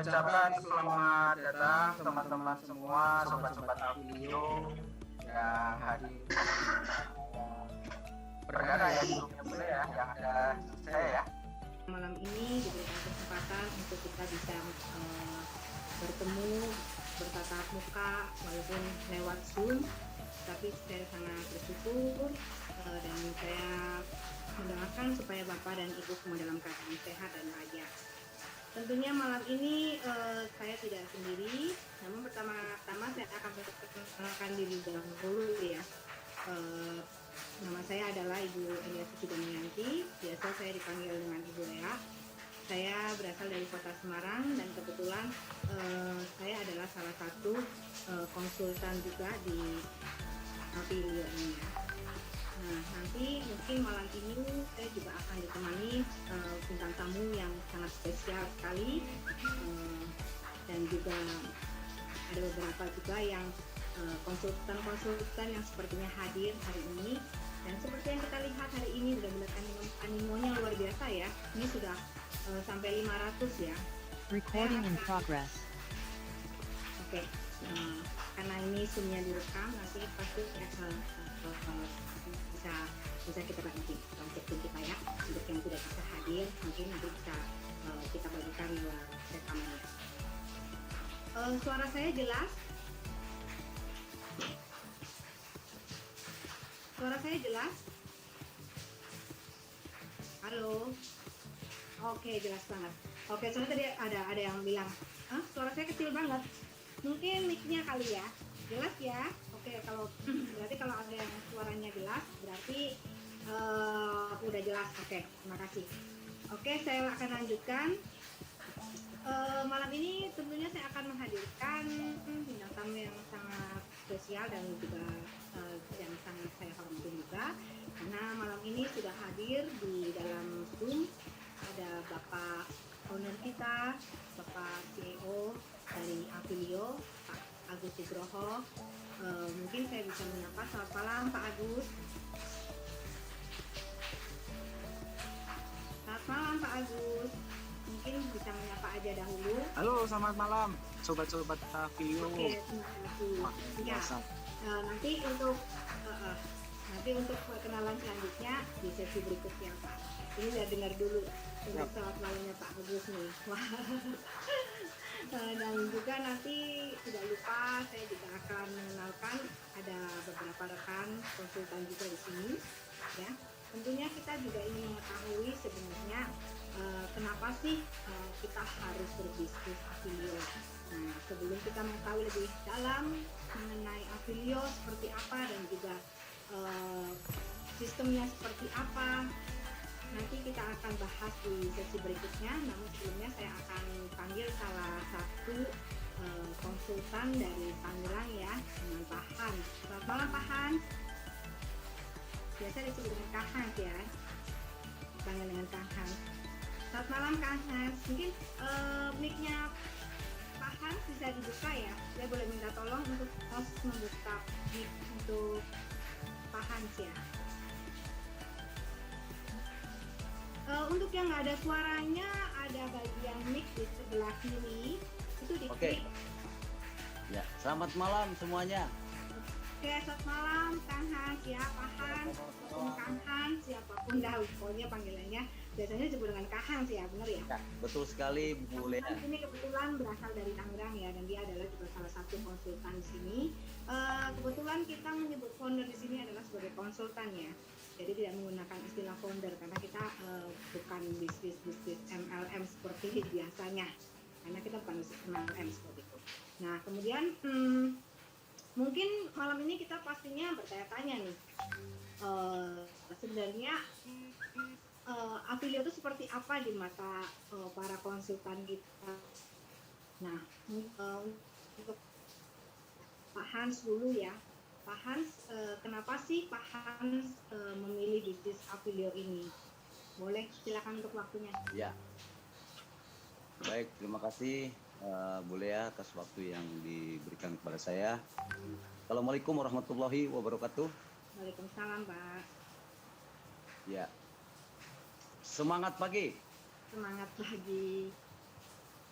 saya ucapkan selamat datang teman-teman semua, sobat-sobat Avilio yang hadir perdana ya di grupnya Bule ya, yang ada saya ya. Malam ini diberikan kesempatan untuk kita bisa bertemu, bertatap muka walaupun lewat Zoom, tapi saya sangat bersyukur dan saya mendoakan supaya Bapak dan Ibu semua dalam keadaan sehat dan bahagia. Tentunya malam ini saya tidak sendiri, namun pertama-tama saya akan memperkenalkan diri dahulu ya. Nama saya adalah Ibu Elia Suci Damianti, biasa saya dipanggil dengan Ibu Lea. Saya berasal dari Kota Semarang dan kebetulan saya adalah salah satu konsultan juga di Avilio ini ya. Nah, nanti mungkin malam ini saya juga akan ditemani bintang tamu yang sangat spesial sekali dan juga ada beberapa juga yang konsultan-konsultan yang sepertinya hadir hari ini. Dan seperti yang kita lihat hari ini benar-benar animonya luar biasa ya. Ini sudah sampai 500 ya. Recording in progress. Oke, karena ini Zoom-nya direkam, nanti pasti bisa kita bantu untuk kita ya. Untuk yang tidak bisa hadir, mungkin nanti bisa kita bagikan lewat rekamannya. Suara saya jelas? Suara saya jelas? Halo? Oke, jelas banget. Oke, soalnya tadi ada yang bilang, suara saya kecil banget. Mungkin mic-nya kali ya. Jelas ya? Oke, berarti kalau ada yang suaranya jelas, berarti udah jelas. Oke, terima kasih. Oke, saya akan lanjutkan. Malam ini tentunya saya akan menghadirkan bintang tamu yang sangat spesial dan juga yang sangat saya hormati juga, karena malam ini sudah hadir di dalam Zoom ada Bapak owner kita, Bapak CEO dari Avilio, Pak Agus Nugroho. Mungkin saya bisa menyapa. Selamat malam Pak Agus. Selamat malam Pak Agus. Mungkin bisa menyapa aja dahulu. Halo, selamat malam sobat-sobat Avilio. Oke, terima kasih. Ya, nanti untuk perkenalan selanjutnya di sesi berikutnya Pak. Ini udah dengar dulu untuk selamat malamnya Pak Agus nih. Wah. Dan juga nanti tidak lupa saya juga akan mengenalkan ada beberapa rekan konsultan juga di sini ya. Tentunya kita juga ingin mengetahui sebenarnya kenapa sih kita harus berbisnis Avilio. Nah, sebelum kita mengetahui lebih dalam mengenai Avilio seperti apa dan juga sistemnya seperti apa, nanti kita akan bahas di sesi berikutnya. Namun sebelumnya saya akan panggil salah satu konsultan dari Tangerang ya, dengan Pak Hans. Selamat malam Pak Hans. Biasa disebut dengan Kak Hans ya, dipanggil dengan Kak Hans. Selamat malam Kak Hans. Mungkin mic-nya Pak Hans bisa dibuka ya. Saya boleh minta tolong untuk host membuka mic untuk Pak Hans ya. Untuk yang nggak ada suaranya, ada bagian mic di sebelah kiri itu di klik. Ya, selamat malam semuanya. Oke, selamat malam Kang Hans ya, Pak Hans, Kang Hans, siapapun dah pokoknya panggilannya. Biasanya disebut dengan Kang Hans ya, benar ya? Ya, betul sekali Bu Lea. Ini kebetulan berasal dari Tangerang ya, dan dia adalah juga salah satu konsultan di sini. Kebetulan kita menyebut founder di sini adalah sebagai konsultan ya. Jadi tidak menggunakan istilah founder karena kita bukan bisnis MLM seperti biasanya. Karena kita bukan bisnis MLM seperti itu. Nah, kemudian mungkin malam ini kita pastinya bertanya-tanya nih. Sebenarnya Avilio itu seperti apa di mata para konsultan kita. Nah, untuk Pak Hans dulu ya. Pak Hans, kenapa sih Pak Hans memilih bisnis Avilio ini? Boleh, silakan untuk waktunya. Ya, baik, terima kasih Bu Lea atas waktu yang diberikan kepada saya. Assalamualaikum warahmatullahi wabarakatuh. Waalaikumsalam Pak. Ya, semangat pagi. Semangat pagi.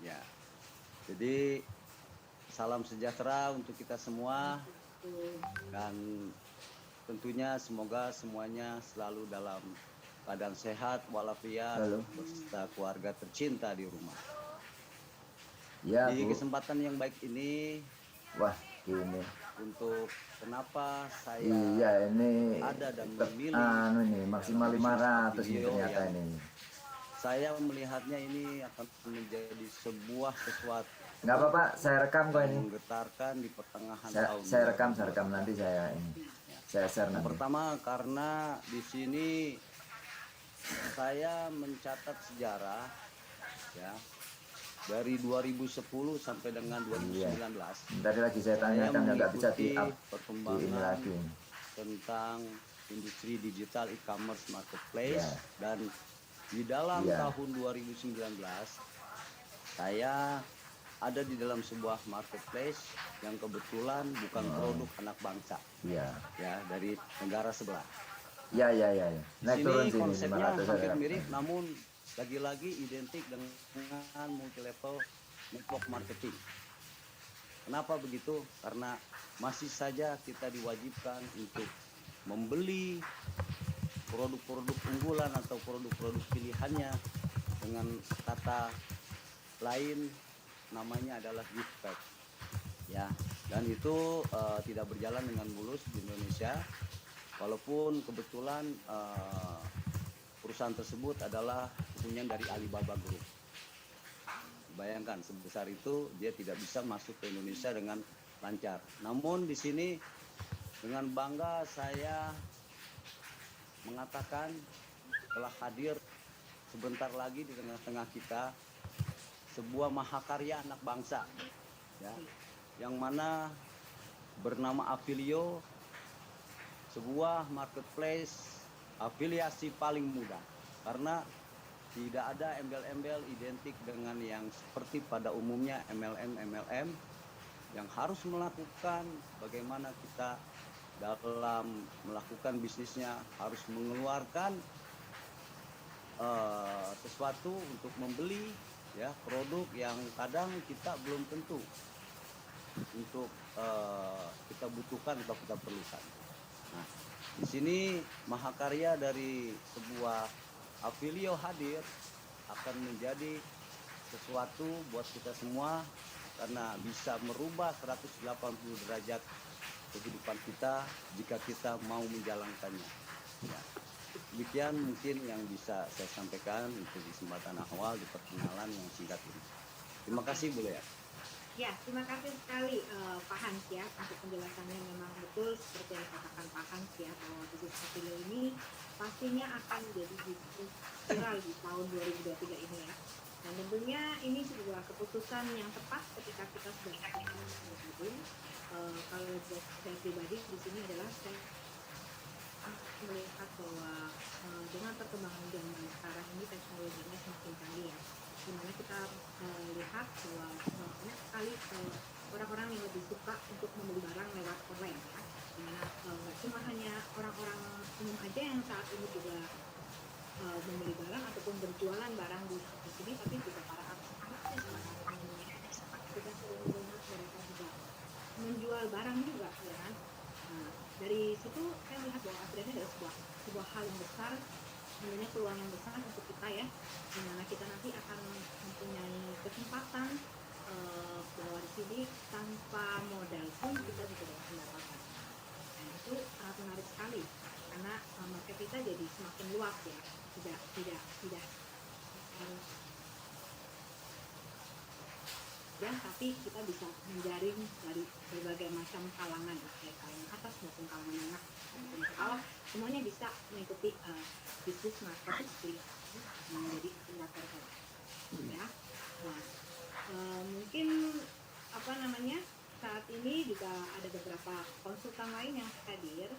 Ya, Jadi salam sejahtera untuk kita semua dan tentunya semoga semuanya selalu dalam keadaan sehat walafiat Halo. beserta keluarga tercinta di rumah. Ya, Di Bu. kesempatan yang baik ini Wah, ini. untuk kenapa saya Iya, ini ada dan tetap memilih ini maksimal dalam bisnis 500 nih video ternyata yang ini. saya melihatnya ini akan menjadi sebuah sesuatu Nggak apa-apa, saya rekam kok yang ini. menggetarkan di pertengahan Saya, tahun. saya rekam nanti saya ini. Saya share Yang nanti. pertama karena di sini saya mencatat sejarah ya dari 2010 sampai dengan 2019. Tadi lagi saya tanyakan yang nggak bisa di up di ini perkembangan lagi. tentang industri digital e-commerce marketplace Ya. dan di dalam Ya. tahun 2019 saya ada di dalam sebuah marketplace yang kebetulan bukan produk anak bangsa Iya. ya dari negara sebelah. Ya. Di Naik turun sini sini konsepnya 500 hampir saya. mirip namun lagi-lagi identik dengan multi level network marketing. Kenapa begitu? Karena masih saja kita diwajibkan untuk membeli produk-produk unggulan atau produk-produk pilihannya dengan kata lain namanya adalah gift pack ya, dan itu tidak berjalan dengan mulus di Indonesia walaupun kebetulan perusahaan tersebut adalah punya dari Alibaba Group. Bayangkan sebesar itu dia tidak bisa masuk ke Indonesia dengan lancar. Namun di sini dengan bangga saya mengatakan telah hadir sebentar lagi di tengah-tengah kita sebuah mahakarya anak bangsa ya, yang mana bernama Afilio, sebuah marketplace afiliasi paling mudah karena tidak ada embel-embel identik dengan yang seperti pada umumnya MLM yang harus melakukan bagaimana kita dalam melakukan bisnisnya harus mengeluarkan sesuatu untuk membeli ya produk yang kadang kita belum tentu untuk kita butuhkan atau kita perlukan. Nah, di sini mahakarya dari sebuah Afilio hadir akan menjadi sesuatu buat kita semua karena bisa merubah 180 derajat kehidupan kita jika kita mau menjalankannya. Ya. Demikian mungkin yang bisa saya sampaikan untuk kesempatan awal di perkenalan yang singkat ini. Terima kasih Bu Lea. Ya, terima kasih sekali Pak Hans ya untuk penjelasannya. Memang betul seperti yang dikatakan Pak Hans ya bahwa bisnis Afilio ini pastinya akan menjadi bisnis viral di tahun 2023 ini ya. Dan tentunya ini sebuah keputusan yang tepat ketika kita sudah bergabung. Kalau saya pribadi di sini adalah saya melihat bahwa dengan perkembangan zaman sekarang ini teknologinya semakin canggih ya, dimana kita lihat bahwa banyak sekali orang-orang yang lebih suka untuk membeli barang lewat online ya, dimana nggak cuma hanya orang-orang umum aja yang saat ini juga membeli barang ataupun berjualan barang di sini, tapi juga para artis kita sering melihat mereka juga menjual barang juga ya kan. Nah, dari situ saya melihat bahwa akhirnya adalah sebuah hal yang besar, sebenarnya peluang yang besar untuk kita ya, dimana kita nanti akan mempunyai kesempatan bahwa di sini tanpa modal pun kita bisa dapat pendapatan. Nah, itu sangat menarik sekali karena market kita jadi semakin luas ya, tidak harus ya, tapi kita bisa menjaring dari berbagai macam kalangan, baik kalangan atas maupun kalangan menengah maupun ke bawah, semuanya bisa mengikuti bisnis marketplace menjadi afiliator ya. Nah, mungkin saat ini juga ada beberapa konsultan lain yang hadir,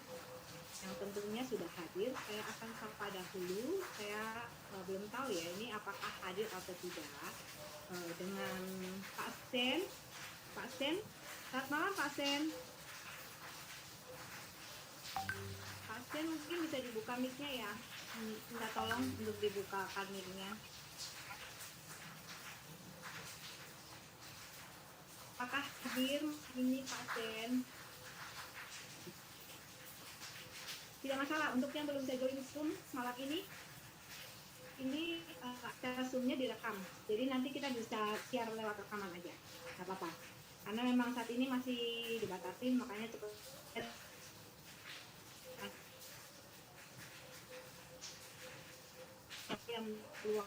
yang tentunya sudah hadir. Saya akan sapa dahulu. Saya belum tahu ya ini apakah hadir atau tidak. Dengan Pak Sen. Selamat malam Pak Sen. Pak Sen mungkin bisa dibuka mic-nya ya. Minta tolong untuk dibuka mic-nya. apakah hadir ini pasien? Tidak masalah untuk yang belum bisa join Zoom malam ini acara Zoom-nya direkam. Jadi nanti kita bisa share lewat rekaman aja, nggak apa-apa. Karena memang saat ini masih dibatasin, makanya cepat yang keluar.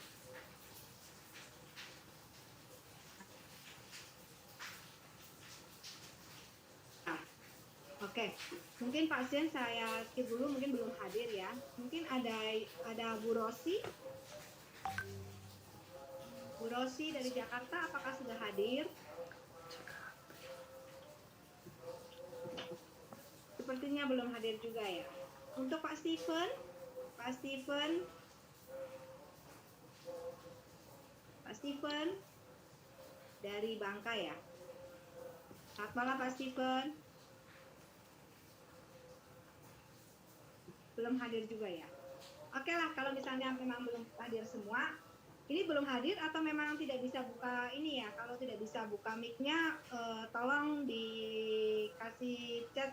Oke, mungkin pasien saya skip dulu, mungkin belum hadir ya. Mungkin ada Bu Rosi. Bu Rosi dari Jakarta, apakah sudah hadir? Sepertinya belum hadir juga ya. Untuk Pak Steven dari Bangka ya. Selamat malam Pak Steven. Belum hadir juga ya. Oke lah, kalau misalnya memang belum hadir semua, ini belum hadir atau memang tidak bisa buka ini ya. Kalau tidak bisa buka mic-nya, tolong dikasih chat.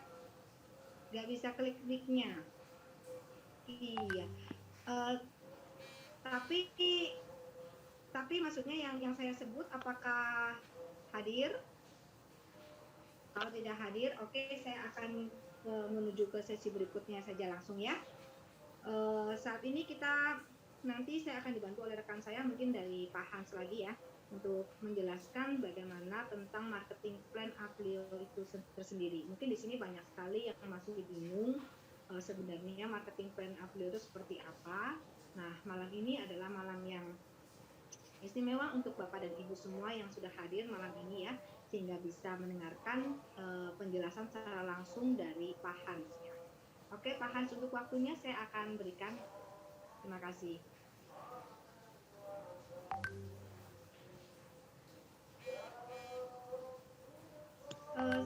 Nggak bisa klik mic-nya. Iya. Tapi maksudnya yang saya sebut apakah hadir? Kalau tidak hadir, oke, saya akan menuju ke sesi berikutnya saja langsung ya. Saat ini nanti saya akan dibantu oleh rekan saya mungkin dari Pak Hans lagi ya untuk menjelaskan bagaimana tentang marketing plan Aplio itu tersendiri. Mungkin di sini banyak sekali yang masih bingung sebenarnya marketing plan Aplio itu seperti apa. Nah, malam ini adalah malam yang istimewa untuk Bapak dan Ibu semua yang sudah hadir malam ini ya, sehingga bisa mendengarkan penjelasan secara langsung dari Pak Hans. Oke, Pak Hans, untuk waktunya saya akan berikan. Terima kasih.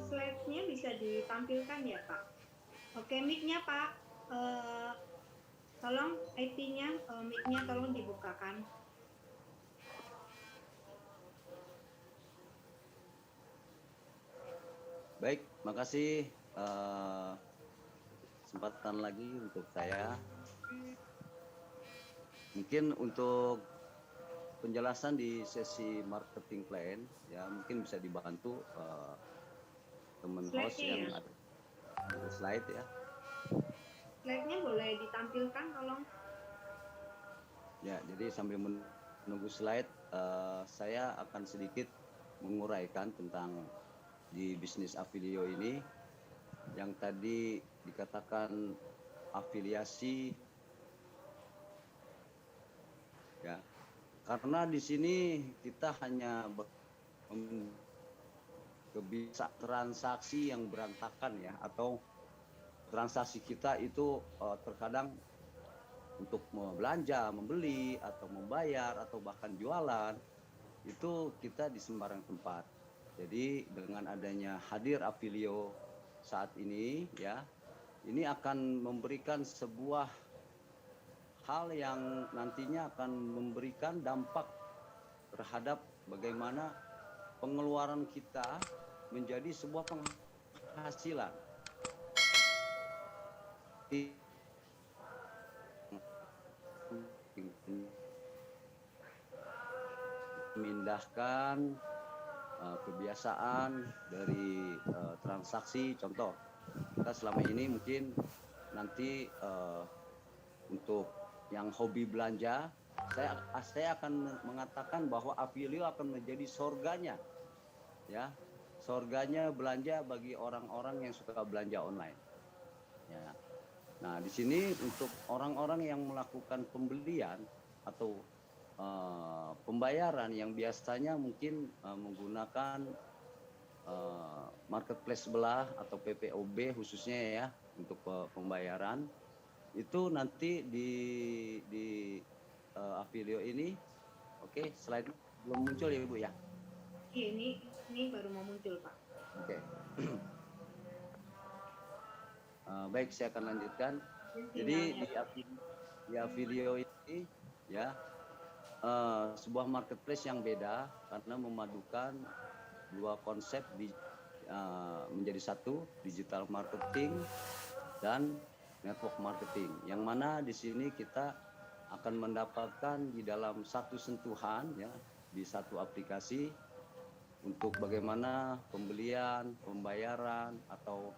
Slide-nya bisa ditampilkan ya, Pak? Oke, mic-nya Pak, tolong IT-nya, mic-nya tolong dibukakan. Baik, makasih kesempatan lagi untuk saya. Mungkin untuk penjelasan di sesi marketing plan ya mungkin bisa dibantu teman host yang ada di slide ya. Slide-nya boleh ditampilkan tolong. Ya, jadi sambil menunggu slide saya akan sedikit menguraikan tentang di bisnis Aplio ini yang tadi dikatakan afiliasi ya, karena di sini kita hanya kebiasaan transaksi yang berantakan ya, atau transaksi kita itu terkadang untuk belanja, membeli atau membayar atau bahkan jualan itu kita di sembarang tempat. Jadi dengan adanya hadir Aplio saat ini ya, ini akan memberikan sebuah hal yang nantinya akan memberikan dampak terhadap bagaimana pengeluaran kita menjadi sebuah penghasilan. Memindahkan kebiasaan dari transaksi. Contoh, kita selama ini mungkin nanti untuk yang hobi belanja, saya akan mengatakan bahwa Aplio akan menjadi surganya ya, surganya belanja bagi orang-orang yang suka belanja online ya. Nah, di sini untuk orang-orang yang melakukan pembelian atau pembayaran yang biasanya mungkin menggunakan marketplace sebelah atau PPOB khususnya ya untuk pembayaran, itu nanti di Aplio ini. Oke, slide belum muncul ya Ibu ya? Iya, ini baru mau muncul Pak. Oke. Baik, saya akan lanjutkan. Jadi di Aplio ini ya sebuah marketplace yang beda karena memadukan dua konsep menjadi satu, digital marketing dan network marketing. Yang mana di sini kita akan mendapatkan di dalam satu sentuhan ya, di satu aplikasi untuk bagaimana pembelian, pembayaran atau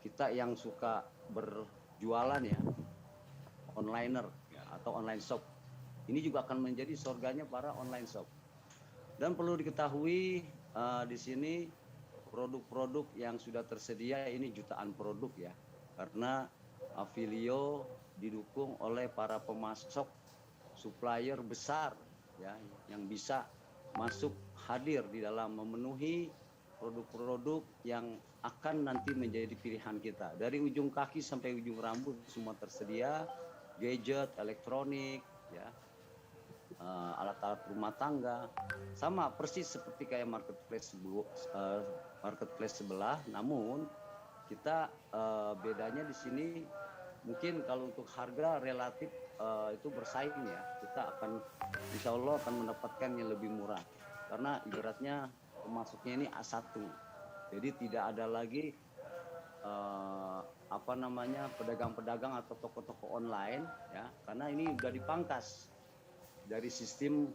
kita yang suka berjualan ya, onliner ya, atau online shop. Ini juga akan menjadi surganya para online shop. Dan perlu diketahui di sini produk-produk yang sudah tersedia ini jutaan produk ya, karena Avilio didukung oleh para pemasok supplier besar ya, yang bisa masuk hadir di dalam memenuhi produk-produk yang akan nanti menjadi pilihan kita. Dari ujung kaki sampai ujung rambut semua tersedia, gadget, elektronik ya, alat-alat rumah tangga, sama persis seperti kayak marketplace sebelah. Namun kita bedanya di sini mungkin kalau untuk harga relatif itu bersaing ya. Kita akan insya Allah akan mendapatkan yang lebih murah karena ibaratnya pemasuknya ini A1. Jadi tidak ada lagi pedagang-pedagang atau toko-toko online ya, karena ini sudah dipangkas dari sistem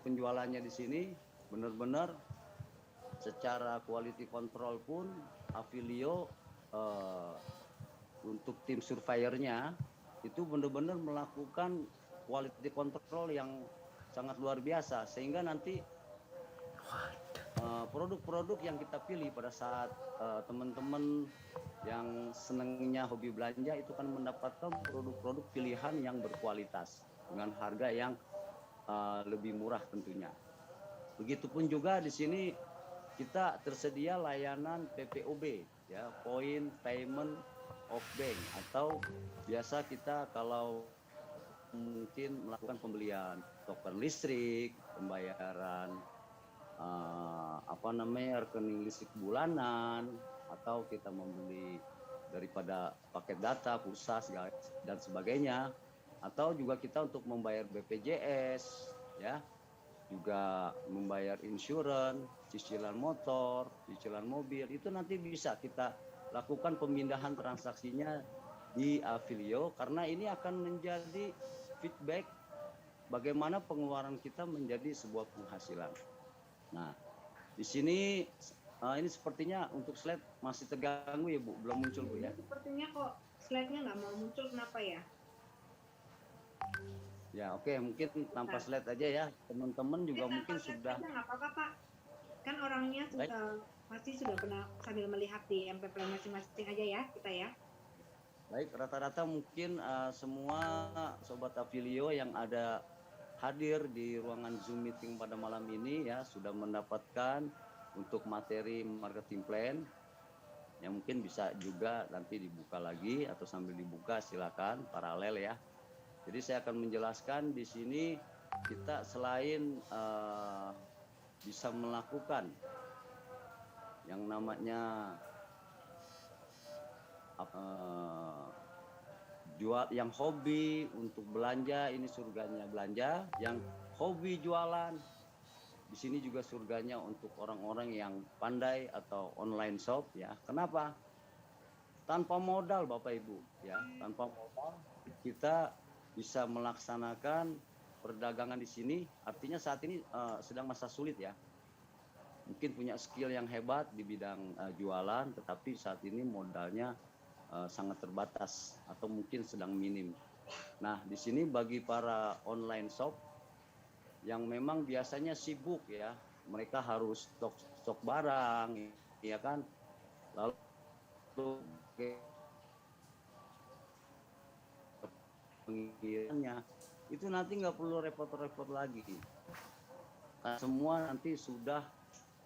penjualannya di sini. Benar-benar secara quality control pun Avilio untuk tim surveyornya itu benar-benar melakukan quality control yang sangat luar biasa, sehingga nanti produk-produk yang kita pilih pada saat teman-teman yang senangnya hobi belanja itu kan mendapatkan produk-produk pilihan yang berkualitas dengan harga yang lebih murah tentunya. Begitupun juga di sini kita tersedia layanan PPOB ya, Point Payment of Bank, atau biasa kita kalau mungkin melakukan pembelian token listrik, pembayaran rekening listrik bulanan, atau kita membeli daripada paket data, pulsa dan sebagainya, atau juga kita untuk membayar BPJS ya, juga membayar insurans, cicilan motor, cicilan mobil, itu nanti bisa kita lakukan pemindahan transaksinya di Avilio, karena ini akan menjadi feedback bagaimana pengeluaran kita menjadi sebuah penghasilan. Nah, di sini ini sepertinya untuk slide masih terganggu ya Bu, belum muncul Bu ya? Sepertinya kok slide-nya nggak mau muncul, kenapa ya? Ya oke, mungkin tanpa slide aja ya, teman-teman juga mungkin sudah. Nggak apa-apa Pak, kan orangnya pasti sudah pernah sambil melihat di MP Play masing-masing aja ya kita ya. Baik, rata-rata mungkin semua Sobat Avilio yang ada hadir di ruangan Zoom meeting pada malam ini ya sudah mendapatkan untuk materi marketing plan, yang mungkin bisa juga nanti dibuka lagi atau sambil dibuka silakan paralel ya. Jadi saya akan menjelaskan di sini kita selain bisa melakukan yang namanya jual, yang hobi untuk belanja ini surganya belanja, yang hobi jualan di sini juga surganya untuk orang-orang yang pandai atau online shop ya. Kenapa? Tanpa modal Bapak Ibu ya, tanpa modal kita bisa melaksanakan perdagangan di sini. Artinya saat ini sedang masa sulit ya. Mungkin punya skill yang hebat di bidang jualan, tetapi saat ini modalnya sangat terbatas atau mungkin sedang minim. Nah, di sini bagi para online shop yang memang biasanya sibuk ya, mereka harus stok barang, ya kan, lalu pengirimannya itu nanti nggak perlu repot-repot lagi. Nah, semua nanti sudah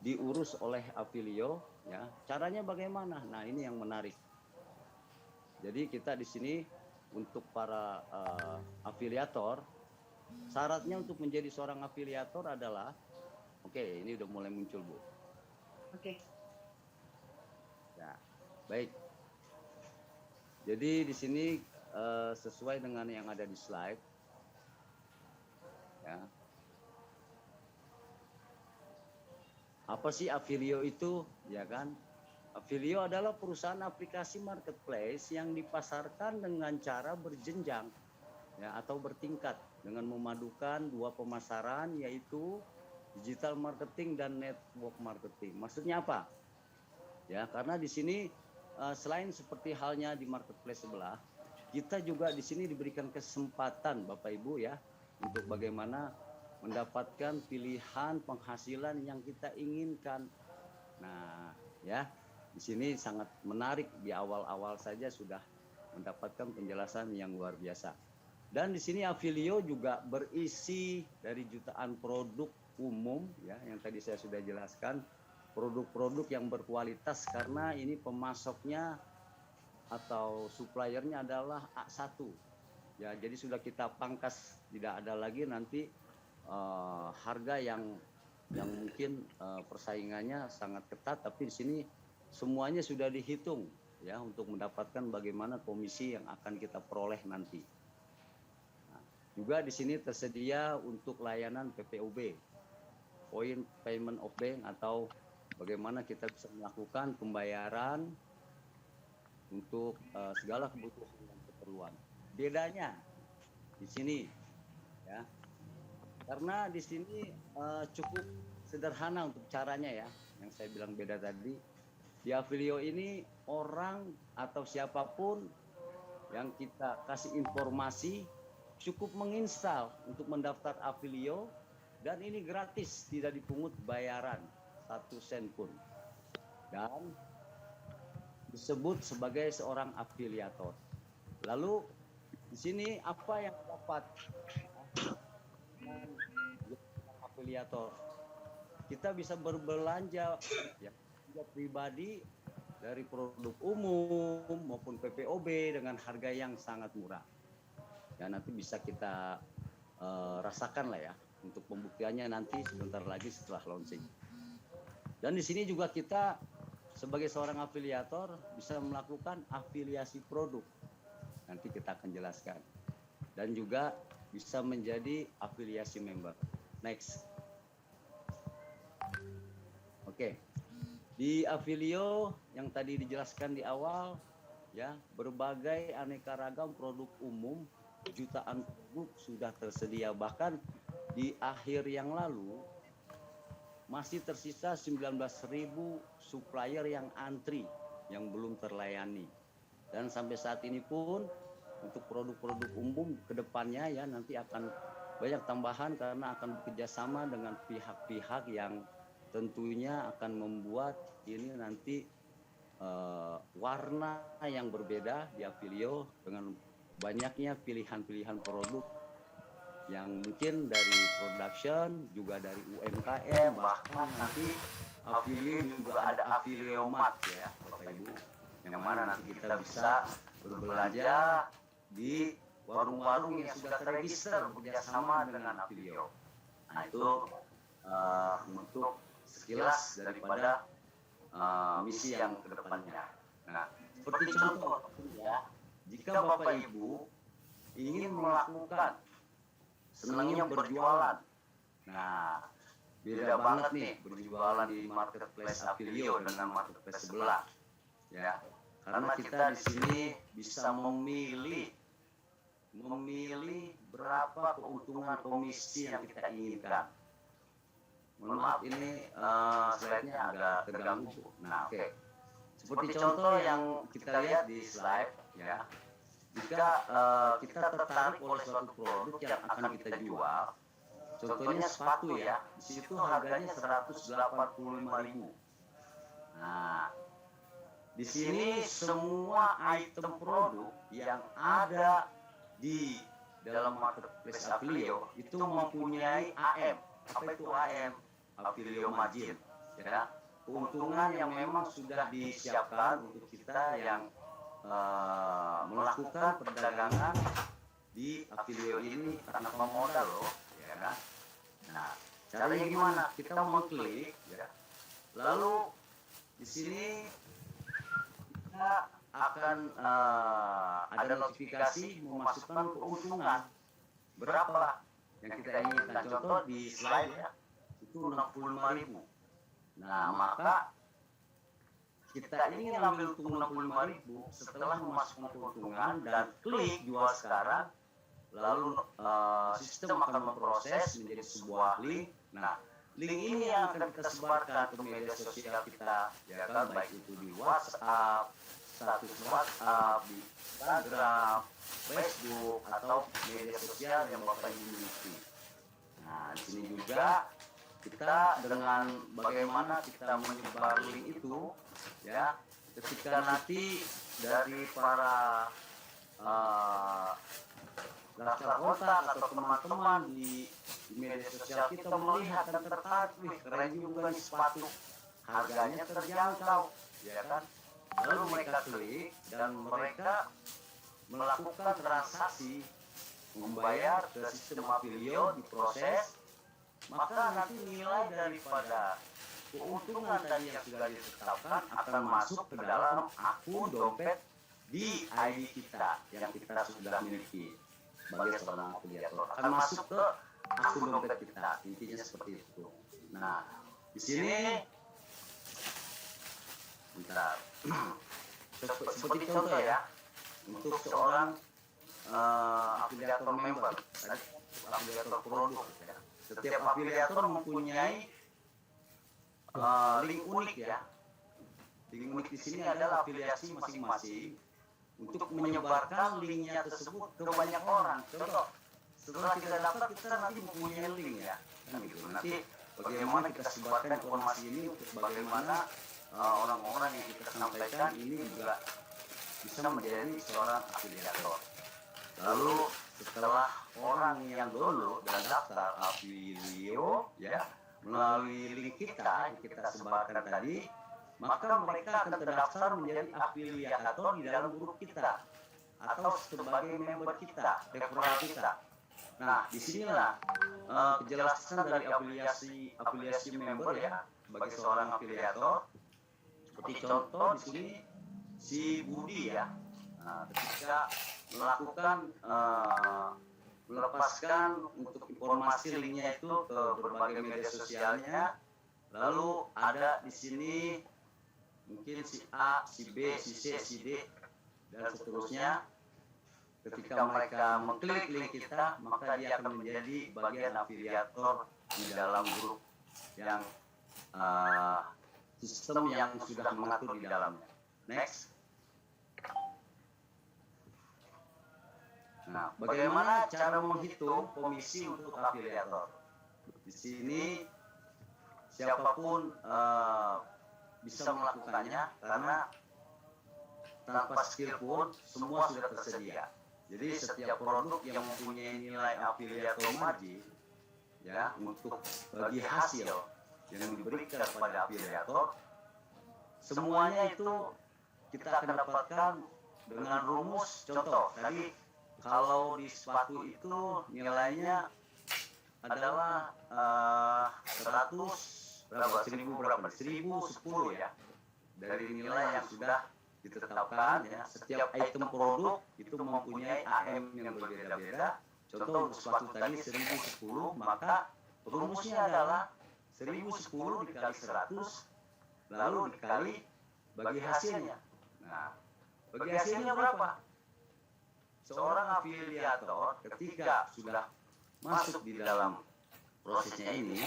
diurus oleh Avilio ya. Caranya bagaimana? Nah, ini yang menarik. Jadi kita di sini untuk para afiliator, syaratnya untuk menjadi seorang afiliator adalah, oke, ini udah mulai muncul Bu. Oke. Ya, baik. Jadi di sini sesuai dengan yang ada di slide, ya. Apa sih Affilio itu? Ya kan? Affilio adalah perusahaan aplikasi marketplace yang dipasarkan dengan cara berjenjang ya atau bertingkat dengan memadukan dua pemasaran yaitu digital marketing dan network marketing. Maksudnya apa? Ya, karena di sini selain seperti halnya di marketplace sebelah, kita juga di sini diberikan kesempatan Bapak Ibu ya untuk bagaimana mendapatkan pilihan penghasilan yang kita inginkan. Nah, ya, di sini sangat menarik, di awal-awal saja sudah mendapatkan penjelasan yang luar biasa. Dan di sini Affilio juga berisi dari jutaan produk umum ya yang tadi saya sudah jelaskan, produk-produk yang berkualitas karena ini pemasoknya atau suppliernya adalah A1. Ya, jadi sudah kita pangkas, tidak ada lagi nanti harga yang mungkin persaingannya sangat ketat, tapi di sini semuanya sudah dihitung ya untuk mendapatkan bagaimana komisi yang akan kita peroleh nanti. Nah, juga di sini tersedia untuk layanan PPOB, Point Payment of Bank, atau bagaimana kita bisa melakukan pembayaran untuk segala kebutuhan dan keperluan. Bedanya di sini ya, karena di sini cukup sederhana untuk caranya ya, yang saya bilang beda tadi. Di Affilio ini orang atau siapapun yang kita kasih informasi cukup menginstal untuk mendaftar Affilio, dan ini gratis, tidak dipungut bayaran 1 sen pun, dan disebut sebagai seorang afiliator. Lalu di sini apa yang dapat afiliator? Kita bisa berbelanja ya, pribadi dari produk umum maupun PPOB dengan harga yang sangat murah. Ya, nanti bisa kita rasakan lah ya untuk pembuktiannya nanti sebentar lagi setelah launching. Dan di sini juga kita sebagai seorang afiliator bisa melakukan afiliasi produk. Nanti kita akan jelaskan. Dan juga bisa menjadi afiliasi member. Next. Oke. Di Affilio yang tadi dijelaskan di awal ya, berbagai aneka ragam produk umum, jutaan produk sudah tersedia. Bahkan di akhir yang lalu masih tersisa 19.000 supplier yang antri yang belum terlayani. Dan sampai saat ini pun untuk produk-produk umum ke depannya ya nanti akan banyak tambahan karena akan bekerjasama dengan pihak-pihak yang tentunya akan membuat ini nanti warna yang berbeda di Affilio dengan banyaknya pilihan-pilihan produk yang mungkin dari production, juga dari UMKM, bahkan nanti Affilio juga ada Affilio Mart ya Bapak Ibu, yang mana nanti kita bisa berbelanja di warung-warung yang sudah terregister bekerjasama dengan Affilio. Nah itu untuk sekilas daripada misi yang kedepannya. Nah, seperti contoh ya, jika Bapak Ibu ingin melakukan senangnya berjualan, nah beda banget nih berjualan di marketplace Affilio dengan marketplace sebelah, ya. Karena kita di sini bisa memilih berapa keuntungan komisi yang kita inginkan. Mohon maaf ini slide-nya agak terganggu. Nah, oke. Seperti contoh yang kita lihat di slide ya. Jika kita tertarik oleh suatu produk yang akan kita jual, contohnya sepatu ya, di situ harganya 185.000. Nah, di sini semua item produk yang ada di dalam marketplace Affilio itu mempunyai AM. Apa itu AM? Affilio margin, ya, keuntungan yang memang sudah disiapkan untuk kita yang melakukan perdagangan di Affilio ini tanpa modal loh, ya kan? Nah, caranya gimana? Kita mengklik, ya, lalu di sini kita akan ada notifikasi memasukkan keuntungan berapa yang kita inginkan. Contoh di slide ya, itu 65.000. Nah, maka kita ingin ambil untung 65.000 setelah memasukkan keuntungan dan klik jual sekarang, lalu sistem akan memproses menjadi sebuah link. Nah, link ini yang akan kita sebarkan ke media sosial kita, ya kan, baik itu di WhatsApp, status WhatsApp, di Instagram, Facebook, atau media sosial yang Bapak Ibu miliki. Nah, di sini juga kita dengan bagaimana kita menyebar link itu, ya, ketika nanti dari para daftar kontak atau teman-teman di media sosial kita melihat dan tertarik, wih keren juga nih sepatu, harganya terjangkau, ya kan, lalu mereka klik dan mereka melakukan transaksi membayar ke sistem Aprilio, diproses, maka nanti nilai daripada keuntungan tadi yang sudah ditetapkan akan masuk ke dalam akun dompet di ID kita yang kita sudah miliki sebagai seorang afiliator, akan masuk ke akun dompet kita, intinya seperti itu. Nah, di sini bentar. Seperti contoh ya, untuk seorang afiliator member, afiliator produk, ya. Setiap afiliator mempunyai link unik, ya. Link unik di sini adalah afiliasi masing-masing untuk menyebarkan linknya tersebut ke banyak orang. Contoh, setelah kita dapat, kita nanti mempunyai link, ya, kan gitu. Nanti bagaimana kita sebarkan informasi ini untuk bagaimana orang-orang yang kita sampaikan ini juga bisa menjadi seorang afiliator. Lalu setelah orang yang download dan daftar Aprilio, ya, melalui link kita yang kita sebarkan tadi, maka mereka akan terdaftar menjadi afiliator di dalam grup kita atau sebagai member kita, referral kita. Nah, disinilah kejelasan dari afiliasi member, ya, sebagai seorang afiliator. Seperti contoh di sini si Budi, ya, nah, ketika melakukan melepaskan untuk informasi linknya itu ke berbagai media sosialnya, lalu ada di sini mungkin si A, si B, si C, si D, dan seterusnya. Ketika mereka mengklik link kita, maka dia akan menjadi bagian afiliator di dalam grup yang sistem yang sudah mengatur di dalamnya. Next. Nah, bagaimana cara menghitung komisi untuk afiliator? Di sini siapapun bisa melakukannya karena tanpa skill pun semua sudah tersedia. Jadi setiap produk yang mempunyai nilai afiliator margin, ya, untuk bagi hasil yang diberikan kepada afiliator, semuanya itu kita akan dapatkan dengan rumus. Contoh tadi, kalau di sepatu itu nilainya adalah 1010 ya, dari nilai yang sudah ditetapkan, ya. Setiap item produk itu mempunyai AM yang berbeda-beda. Contoh untuk sepatu tadi 1010, maka rumusnya adalah 1010 dikali 100 lalu dikali bagi hasilnya. Nah, bagi hasilnya berapa? Seorang afiliator ketika sudah masuk di dalam prosesnya ini,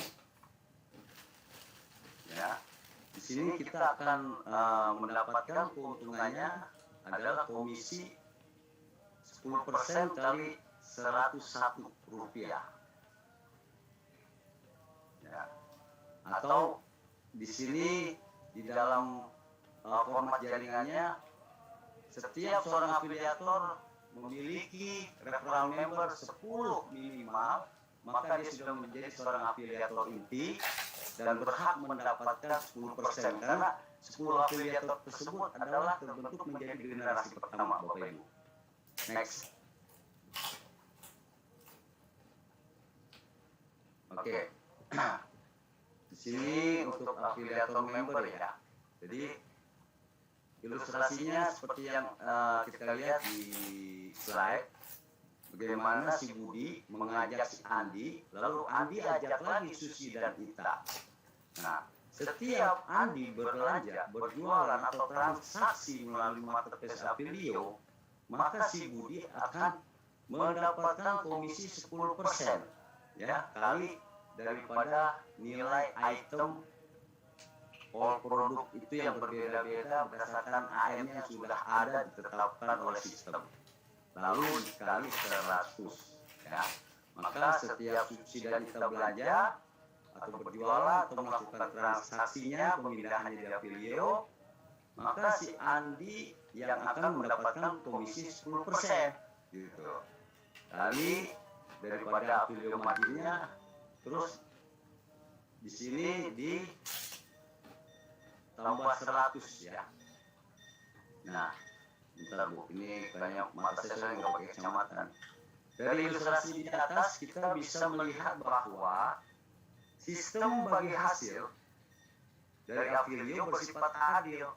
ya, di sini kita akan mendapatkan keuntungannya adalah komisi 10% kali 101 rupiah, ya. Atau di sini di dalam format jaringannya, setiap seorang afiliator memiliki referral member 10 minimal, maka dia sudah menjadi seorang afiliator inti dan berhak mendapatkan 10%, karena 10 afiliator tersebut adalah terbentuk menjadi generasi pertama, Bapak Ibu. Next. Oke. Di sini untuk afiliator member, ya. Jadi ilustrasinya seperti yang kita lihat di slide. Bagaimana si Budi mengajak si Andi, lalu Andi ajak lagi Susi dan Ita. Nah, setiap Andi berbelanja, berjualan atau transaksi melalui marketplace Apilio, maka si Budi akan mendapatkan komisi 10% ya kali daripada nilai item all produk itu yang berbeda-beda berdasarkan AM yang sudah ada ditetapkan oleh sistem. Lalu dikali 100 ya. Maka setiap subsidi kita belanja atau berjualan atau melakukan transaksinya pemindahannya di Apilio, maka si Andi yang akan mendapatkan komisi 10% gitu. Kali daripada Apilio marginnya, terus di sini di tambah 100 ya. Nah, bentar Bu, ini kayaknya mata saya nggak pakai kacamata. Dari ilustrasi di atas kita bisa melihat bahwa sistem bagi hasil dari Apilio bersifat adil.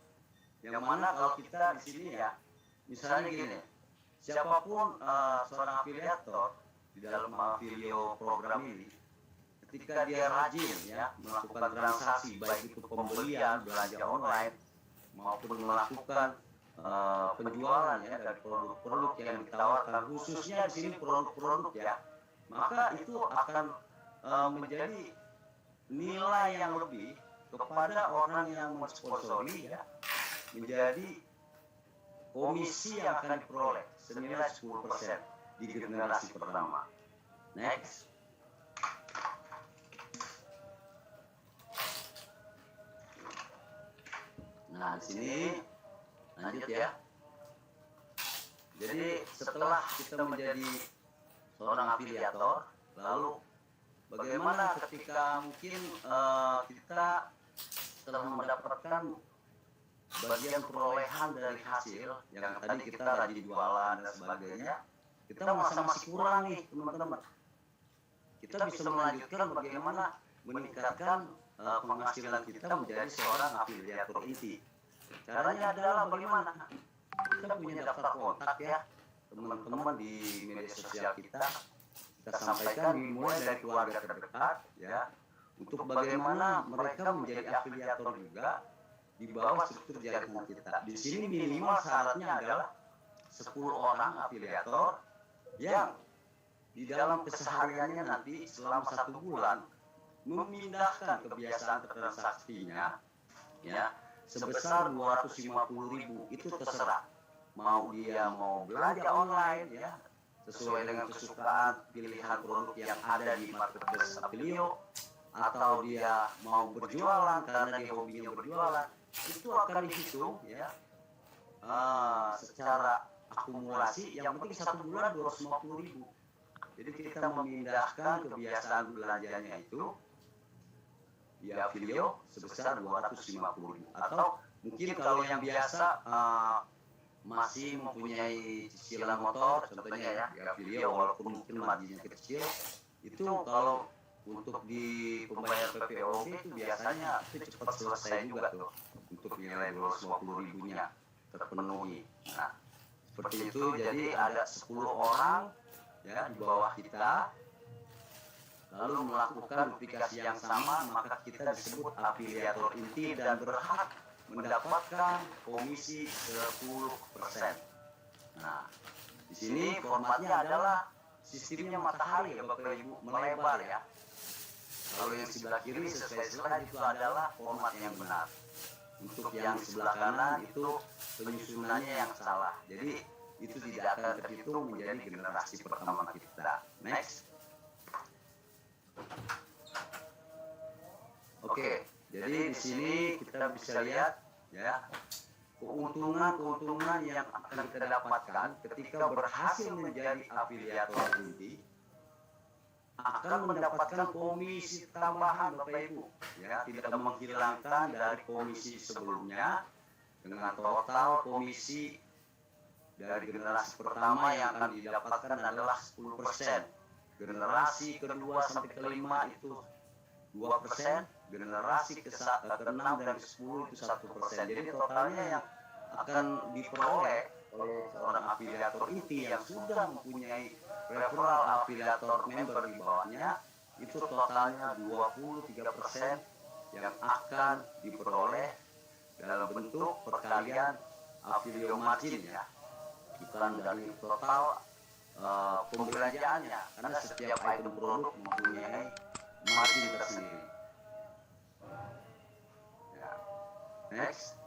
Yang mana kalau kita di sini ya, misalnya gini, siapapun seorang afiliator di dalam Apilio program ini, ketika dia rajin ya melakukan transaksi baik itu pembelian, belanja online maupun melakukan penjualan ya dari produk-produk yang ditawarkan, khususnya di sini produk-produk ya, maka itu akan menjadi nilai yang lebih kepada orang yang mensponsori ya, menjadi komisi yang akan diperoleh senilai 10% di generasi pertama. Next. Nah, di sini lanjut ya. Jadi setelah kita menjadi seorang afiliator, lalu bagaimana ketika mungkin kita telah mendapatkan bagian perolehan dari hasil yang tadi kita rajin jualan dan sebagainya, kita masih kurang nih teman-teman. Kita bisa melanjutkan bagaimana meningkatkan penghasilan kita menjadi seorang afiliator inti. Caranya adalah bagaimana? Kita punya daftar kontak ya, teman-teman di media sosial kita sampaikan dimulai dari keluarga terdekat ya, untuk bagaimana mereka menjadi afiliator juga di bawah struktur jaringan kita. Di sini minimal syaratnya adalah 10 orang afiliator yang di dalam kesehariannya nanti selama 1 bulan memindahkan kebiasaan transaksinya ya sebesar 250.000. Itu terserah, mau dia mau belanja online ya sesuai dengan kesukaan pilihan produk yang ada di marketplace Apilio, atau dia mau berjualan karena dia hobinya berjualan, itu akan dihitung ya secara akumulasi. Yang penting 1 bulan 250.000. Jadi kita memindahkan kebiasaan belanjanya itu di Apilio sebesar 250.000. Atau mungkin kalau yang biasa masih mempunyai cicilan motor contohnya ya di Apilio, walaupun mungkin marginnya kecil, itu kalau untuk di pembayar PPOB itu biasanya itu cepat selesai juga tuh untuk nilai 250.000-nya terpenuhi. Nah, seperti itu. Jadi ada 10 orang ya di bawah kita lalu melakukan duplikasi yang sama, maka kita disebut afiliator inti dan berhak mendapatkan komisi 10%. Nah, di sini formatnya adalah sistemnya matahari ya Bapak Ibu, melebar ya. Kalau yang sebelah kiri sesuai slide itu adalah format yang benar. Untuk yang sebelah kanan itu penyusunannya yang salah. Jadi itu tidak akan terhitung menjadi generasi pertama kita. Next. Oke, jadi di sini kita bisa lihat ya keuntungan yang akan kita dapatkan ketika berhasil menjadi afiliator inti, akan mendapatkan komisi tambahan Bapak Ibu ya, tidak menghilangkan dari komisi sebelumnya, dengan total komisi dari generasi pertama yang akan didapatkan adalah 10%. Generasi kedua sampai kelima itu 2%, generasi ke-6 dan ke-10 itu 1%. Jadi totalnya yang akan diperoleh oleh seorang afiliator inti yang sudah mempunyai referral afiliator member di bawahnya itu totalnya 23% yang akan diperoleh dalam bentuk perkalian affiliate margin ya, bukan dari total pembelanjaannya, karena setiap item produk mempunyai margin tersendiri. Ya. Next.